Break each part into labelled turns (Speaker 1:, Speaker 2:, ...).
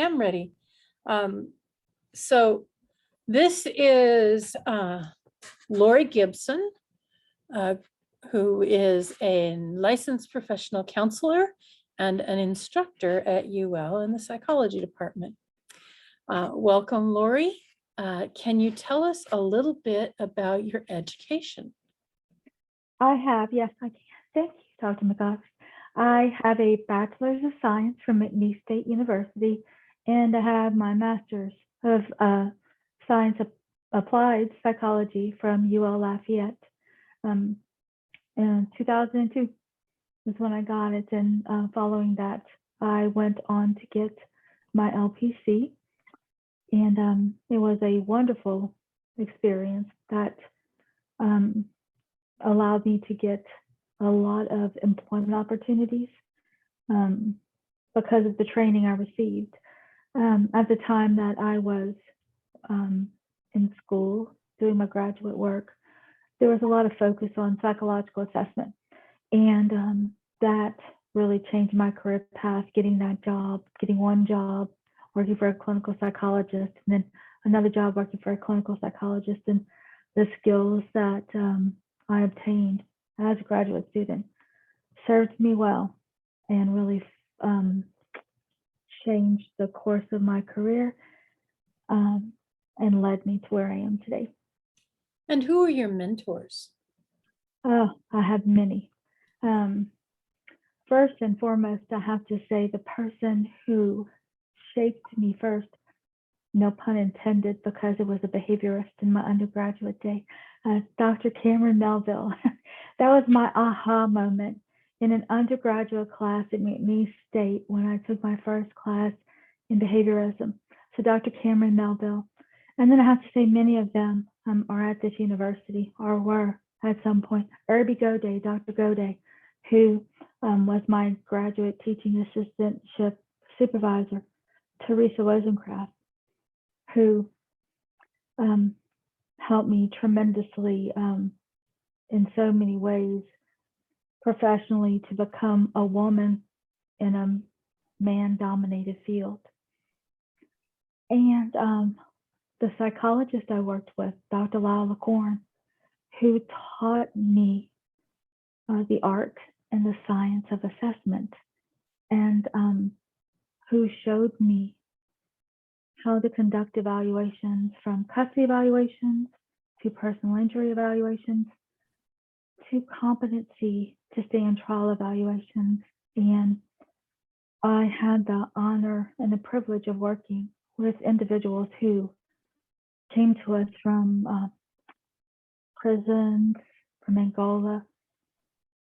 Speaker 1: am ready. So this is Lori Gibson, who is a licensed professional counselor and an instructor at UL in the psychology department. Welcome, Lori. Can you tell us a little bit about your education?
Speaker 2: Yes, I can. Thank you, Dr. McGough. I have a Bachelor's of Science from McNeese State University, and I have my Master's of Science Applied Psychology from UL Lafayette. In 2002 is when I got it, and following that, I went on to get my LPC, and it was a wonderful experience that allowed me to get a lot of employment opportunities because of the training I received. At the time that I was in school doing my graduate work, there was a lot of focus on psychological assessment, and that really changed my career path, getting that job, getting one job working for a clinical psychologist, and then another job working for a clinical psychologist, and the skills that I obtained as a graduate student served me well and really changed the course of my career and led me to where I am today.
Speaker 1: And who are your mentors?
Speaker 2: Oh, I have many. First and foremost, I have to say the person who shaped me first, no pun intended, because it was a behaviorist in my undergraduate day, Dr. Cameron Melville. That was my aha moment in an undergraduate class at McNeese State when I took my first class in behaviorism. So Dr. Cameron Melville. And then I have to say many of them are at this university or were at some point. Irby Goday, Dr. Goday, who was my graduate teaching assistantship supervisor. Teresa Rosencraft, who helped me tremendously in so many ways professionally to become a woman in a man-dominated field. And the psychologist I worked with, Dr. Lyle Lacorn, who taught me the art and the science of assessment, and who showed me how to conduct evaluations, from custody evaluations to personal injury evaluations to competency to stand trial evaluations. And I had the honor and the privilege of working with individuals who came to us from prisons, from Angola.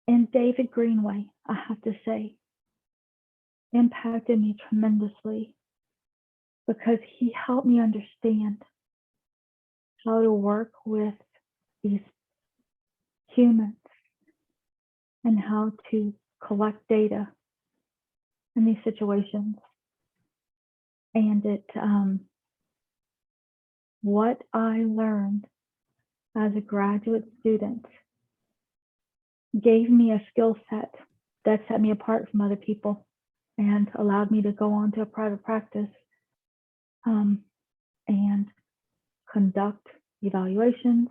Speaker 2: And David Greenway, I have to say, impacted me tremendously because he helped me understand how to work with these humans and how to collect data in these situations. And what I learned as a graduate student gave me a skill set that set me apart from other people and allowed me to go on to a private practice and conduct evaluations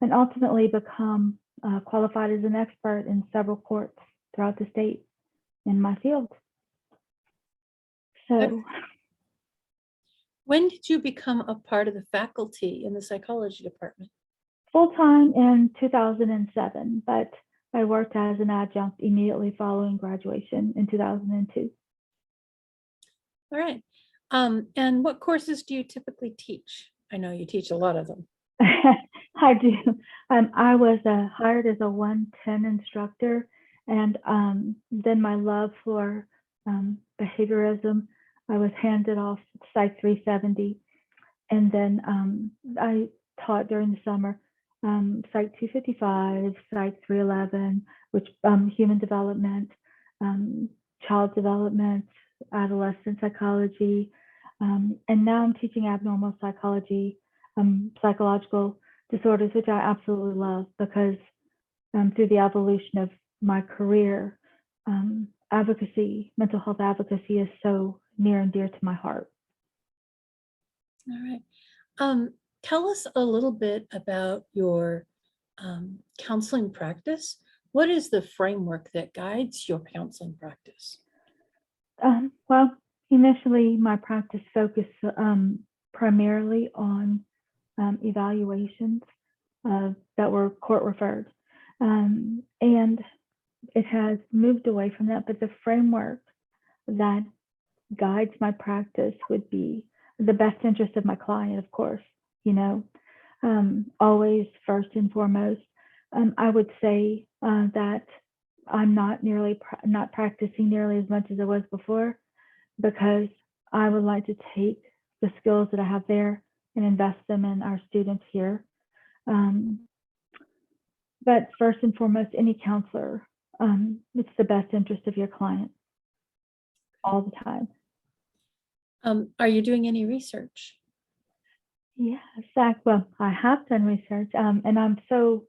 Speaker 2: and ultimately become qualified as an expert in several courts throughout the state in my field. So,
Speaker 1: when did you become a part of the faculty in the psychology department?
Speaker 2: Full-time in 2007, but I worked as an adjunct immediately following graduation in 2002.
Speaker 1: All right. And what courses do you typically teach? I know you teach a lot of them.
Speaker 2: I do. I was hired as a 110 instructor, and then my love for behaviorism, I was handed off Psych 370, and then I taught during the summer Psych 255, Psych 311, which human development, child development, adolescent psychology, and now I'm teaching abnormal psychology, psychological disorders, which I absolutely love because through the evolution of my career, advocacy, mental health advocacy is so near and dear to my heart.
Speaker 1: All right. Tell us a little bit about your counseling practice. What is the framework that guides your counseling practice?
Speaker 2: Well, initially my practice focused primarily on evaluations that were court referred. And it has moved away from that, but the framework that guides my practice would be the best interest of my client, of course, you know, always first and foremost. I would say that I'm not practicing nearly as much as I was before, because I would like to take the skills that I have there and invest them in our students here. But first and foremost, any counselor, it's the best interest of your client all the time.
Speaker 1: Are you doing any research?
Speaker 2: Yeah, Zach, well, I have done research, and I'm so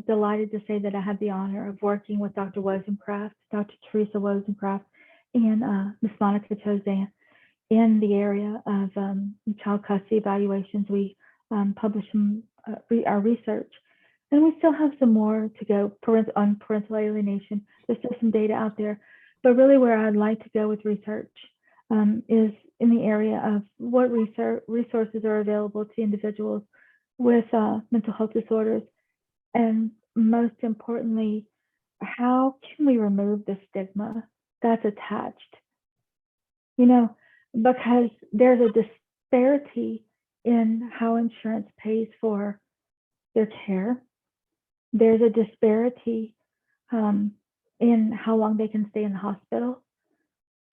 Speaker 2: delighted to say that I had the honor of working with Dr. Wozencraft, Dr. Teresa Wozencraft, and Ms. Monica Chozan in the area of child custody evaluations. We published our research, and we still have some more to go on parental alienation. There's still some data out there, but really where I'd like to go with research is in the area of what resources are available to individuals with mental health disorders, and most importantly, how can we remove the stigma that's attached? You know, because there's a disparity in how insurance pays for their care. There's a disparity in how long they can stay in the hospital.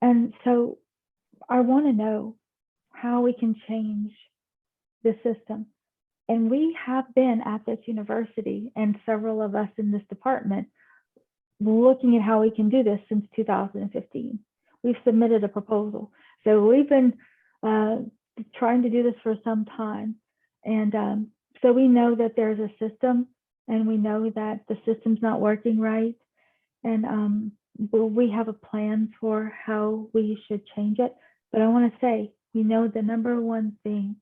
Speaker 2: And so I want to know how we can change the system. And we have been at this university, and several of us in this department, looking at how we can do this since 2015. We've submitted a proposal. So we've been trying to do this for some time. And so we know that there's a system, and we know that the system's not working right. And we have a plan for how we should change it. But I want to say, we know the number one thing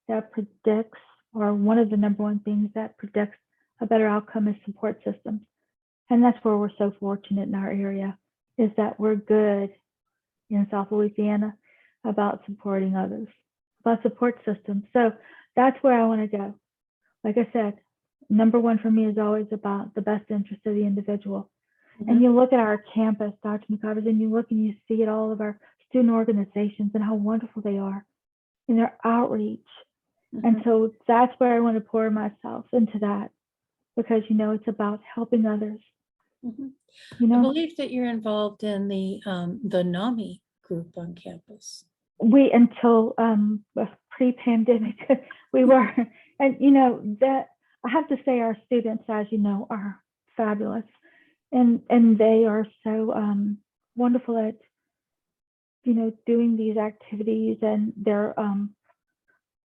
Speaker 2: that predicts, or one of the number one things that predicts a better outcome, is support systems. And that's where we're so fortunate in our area, is that we're good in South Louisiana about supporting others, about support systems. So that's where I want to go. Like I said, number one for me is always about the best interest of the individual. Mm-hmm. And you look at our campus, Dr. McIvers, and you look and you see at all of our student organizations and how wonderful they are in their outreach. Mm-hmm. And so that's where I want to pour myself into that, because, you know, it's about helping others.
Speaker 1: Mm-hmm. You know, I believe that you're involved in the NAMI group on campus.
Speaker 2: We, until pre-pandemic, we were, and you know, that I have to say our students, as you know, are fabulous, and they are so wonderful at, you know, doing these activities, and their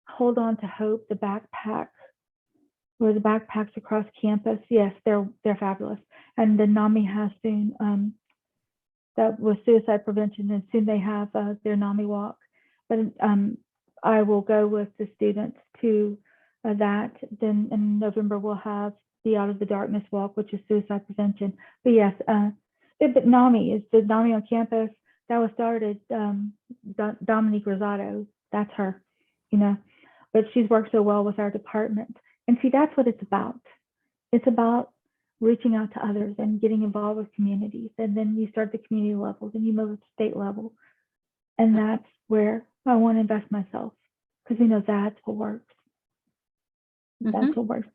Speaker 2: Hold On to Hope, the backpack, or the backpacks across campus. Yes, they're fabulous. And the NAMI has soon, that was suicide prevention, and soon they have their NAMI walk. But I will go with the students to that. Then in November we'll have the Out of the Darkness walk, which is suicide prevention. But yes, but NAMI is the NAMI on campus that was started. Dominique Rosado, that's her, you know. But she's worked so well with our department. And see, that's what it's about. It's about reaching out to others and getting involved with communities. And then you start the community level, then you move to state level. And that's where I want to invest myself, because we know that's what works. Mm-hmm. That's what works.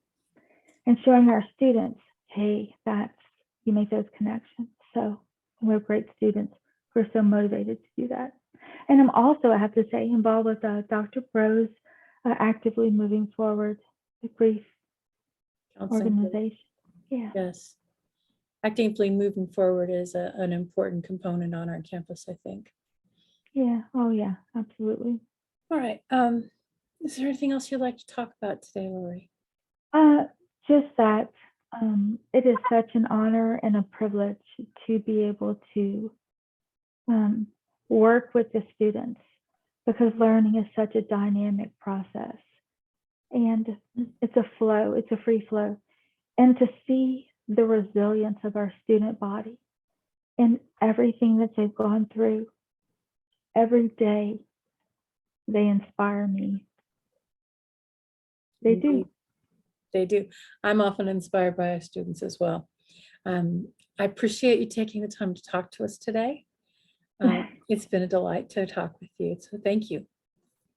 Speaker 2: And showing our students, hey, you make those connections. So we have great students who are so motivated to do that. And I'm also, I have to say, involved with Dr. Bros, actively moving forward the grief organization. Yeah.
Speaker 1: Yes. Actively moving forward is an important component on our campus, I think.
Speaker 2: Yeah. Oh, yeah. Absolutely.
Speaker 1: All right. Is there anything else you'd like to talk about today, Lori?
Speaker 2: Just that it is such an honor and a privilege to be able to work with the students because learning is such a dynamic process. And it's a flow, it's a free flow. And to see the resilience of our student body and everything that they've gone through every day, they inspire me. They do.
Speaker 1: Indeed. They do. I'm often inspired by our students as well. I appreciate you taking the time to talk to us today. It's been a delight to talk with you. So thank you.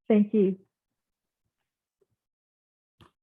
Speaker 2: Thank you.